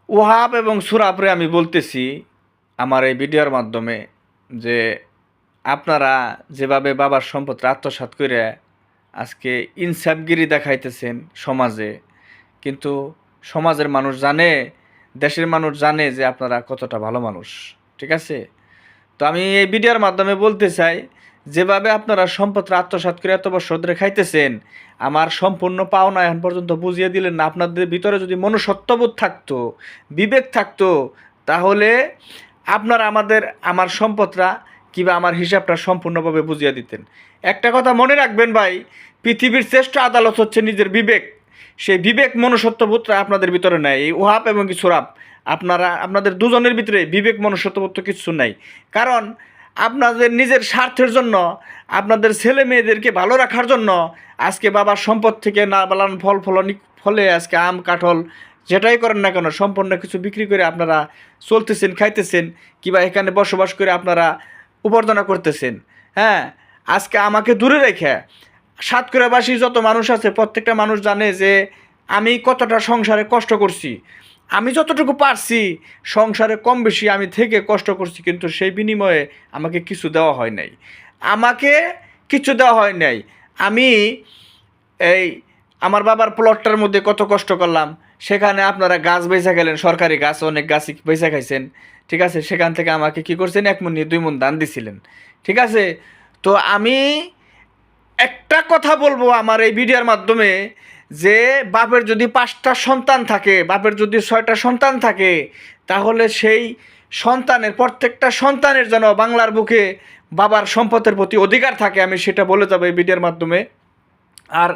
ওহাব এবং সুরাবরে আমি বলতেছি আমার এই ভিডিওর মাধ্যমে যে আপনারা যেভাবে বাবার সম্পদ আত্মসাৎ করে আজকে ইনসাফগিরি দেখাইতেছেন সমাজে, কিন্তু সমাজের মানুষ জানে, দেশের মানুষ জানে যে আপনারা কতটা ভালো মানুষ। ঠিক আছে? তো আমি এই ভিডিওর মাধ্যমে বলতে চাই, যেভাবে আপনারা সম্পদ আত্মসাৎ করে এত বছর ধরে খাইতেছেন, আমার সম্পূর্ণ পাওনা এখন পর্যন্ত বুঝিয়ে দিলেন না। আপনাদের ভিতরে যদি মনুষ্যত্ববোধ থাকতো, বিবেক থাকতো, তাহলে আপনারা আমার সম্পদটা কিংবা আমার হিসাবটা সম্পূর্ণভাবে বুঝিয়ে দিতেন। একটা কথা মনে রাখবেন ভাই, পৃথিবীর শ্রেষ্ঠ আদালত হচ্ছে নিজের বিবেক। সেই বিবেক মনুষ্যত্ববোধটা আপনাদের ভিতরে নেই। এই ওহাব এবং সুরাব, আপনাদের দুজনের ভিতরে বিবেক মনুষ্যত্ববোধ তো কিছু নাই। কারণ আপনাদের নিজের স্বার্থের জন্য, আপনাদের ছেলে মেয়েদেরকে ভালো রাখার জন্য আজকে বাবার সম্পদ থেকে না বালান ফলে আজকে আম কাঠল যেটাই করেন না কেন সম্পূর্ণ কিছু বিক্রি করে আপনারা চলতেছেন, খাইতেছেন, কিংবা এখানে বসবাস করে আপনারা উপার্জনা করতেছেন। হ্যাঁ, আজকে আমাকে দূরে রেখে সাতক্ষীরাবাসী যত মানুষ আছে প্রত্যেকটা মানুষ জানে যে আমি কতটা সংসারে কষ্ট করছি। আমি যতটুকু পারছি সংসারে কম বেশি আমি থেকে কষ্ট করছি, কিন্তু সেই বিনিময়ে আমাকে কিছু দেওয়া হয় নাই। আমাকে কিছু দেওয়া হয় নাই। আমি এই আমার বাবার প্লটটার মধ্যে কত কষ্ট করলাম, সেখানে আপনারা গাছ বেচা গেলেন, সরকারি গাছ অনেক গাছই বেচা খাইছেন। ঠিক আছে? সেখান থেকে আমাকে কি করছেন, 1 মণ নিয়ে 2 মণ দান দিছিলেন। ঠিক আছে? তো আমি একটা কথা বলবো আমার এই ভিডিওর মাধ্যমে, যে বাপের যদি 5টা সন্তান থাকে, বাপের যদি 6টা সন্তান থাকে, তাহলে সেই সন্তানের প্রত্যেকটা সন্তানের যেন বাংলার বুকে বাবার সম্পদের প্রতি অধিকার থাকে, আমি সেটা বলে যাবো এই ভিডিওর মাধ্যমে। আর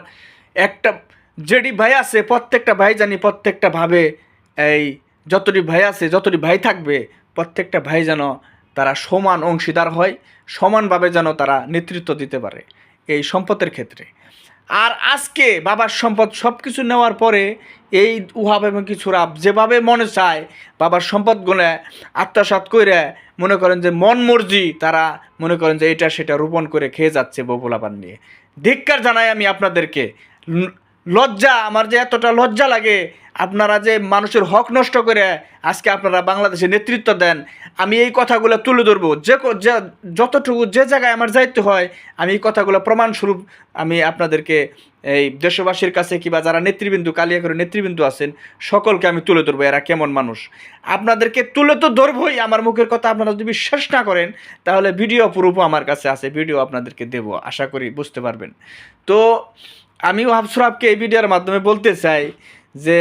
একটা যেটি ভাই আছে, প্রত্যেকটা ভাই জানি প্রত্যেকটা ভাবে এই যতটি ভাই আছে, যতটি ভাই থাকবে, প্রত্যেকটা ভাই যেন তারা সমান অংশীদার হয়, সমানভাবে যেন তারা নেতৃত্ব দিতে পারে এই সম্পদের ক্ষেত্রে। আর আজকে বাবার সম্পদ সব কিছু নেওয়ার পরে এই উহাব এবং সুরাব যেভাবে মনে চায় বাবার সম্পদগুলো আত্মসাৎ করে মনে করেন যে মন মর্জি, তারা মনে করেন যে এটা সেটা রোপণ করে খেয়ে যাচ্ছে বপুলাপান নিয়ে। ধিক্কার জানাই আমি আপনাদেরকে। লজ্জা, আমার যে এতটা লজ্জা লাগে, আপনারা যে মানুষের হক নষ্ট করে আজকে আপনারা বাংলাদেশে নেতৃত্ব দেন। আমি এই কথাগুলো তুলে ধরবো, যতটুকু যে জায়গায় আমার যাইতে হয় আমি এই কথাগুলো প্রমাণস্বরূপ আমি আপনাদেরকে এই দেশবাসীর কাছে কিংবা যারা নেতৃবৃন্দু, কালিয়াকৈর নেতৃবৃন্দু আছেন সকলকে আমি তুলে ধরবো এরা কেমন মানুষ। আপনাদেরকে তুলে তো ধরবই, আমার মুখের কথা আপনারা যদি বিশ্বাস না করেন তাহলে ভিডিও প্রুফও আমার কাছে আছে, ভিডিও আপনাদেরকে দেবো, আশা করি বুঝতে পারবেন। তো আমি ওহাব সুরাবকে এই ভিডিওর মাধ্যমে বলতে চাই যে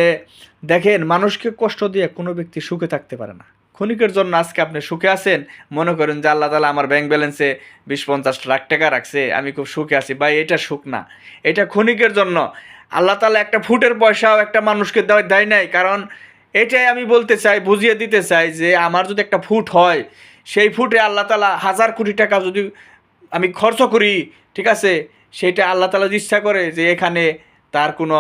দেখেন, মানুষকে কষ্ট দিয়ে কোনো ব্যক্তি সুখে থাকতে পারে না। ক্ষণিকের জন্য আজকে আপনি সুখে আছেন, মনে করেন যে আল্লাহ তাআলা আমার ব্যাংক ব্যালেন্সে 20-50 লাখ টাকা রাখছে, আমি খুব সুখে আছি। ভাই, এটা সুখ না, এটা ক্ষণিকের জন্য। আল্লাহ তাআলা একটা ফুটের পয়সাও একটা মানুষকে দেয় নাই। কারণ এটাই আমি বলতে চাই, বুঝিয়ে দিতে চাই যে আমার যদি একটা ফুট হয়, সেই ফুটে আল্লাহ তাআলা 1000 কোটি টাকা যদি আমি খরচ করি, ঠিক আছে, সেটা আল্লাহ তাআলা ইচ্ছা করে যে এখানে তার কোনো